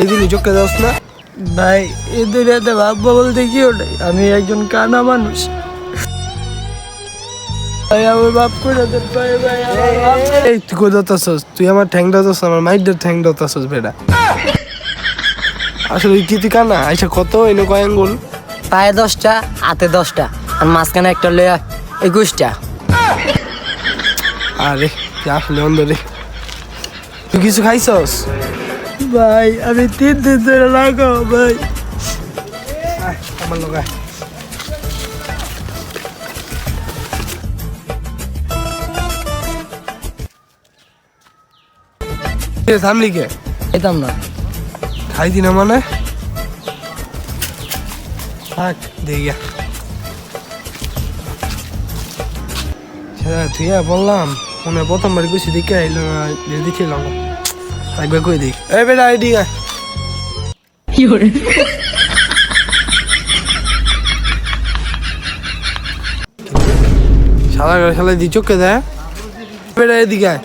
এদিন চোখে যাস না ভাই এই দুনিয়াতে ভাববো বলতে কি ওটাই, আমি একজন কানা মানুষ। ভাই আমার বাপ করে দেন ভাই, ভাই আমার বাপ করে দেন। এই তুই কোথাও যাচ্ছস? তুই আমার ঠ্যাং দাচ্ছস, আমার মাইডের ঠ্যাং দাচ্ছস বেটা। আসলে কি তুই কানা? আইসা কত এনে কয় আঙ্গুল? পায়ে 10টা, হাতে 10টা, আর মাঝখানে একটা লয়া 21টা। আরে তুই আসলে অন্ধ রে। তুই কিছু খাইছস? ভাই আমি 3 দিন ধরে লাগাও ভাই। আমার লগা থামলি কে? খেতাম না। খাইতি না মানে? থাক দেখিয়া তুই বললাম মনে প্রথমবার গুছি দেখে আইলো না, দেখিলাম একবার কই দেখ। এই বেটা এদিক আয়। শালা শালা দি চোখে দেয় বেটা এদিকে আয়।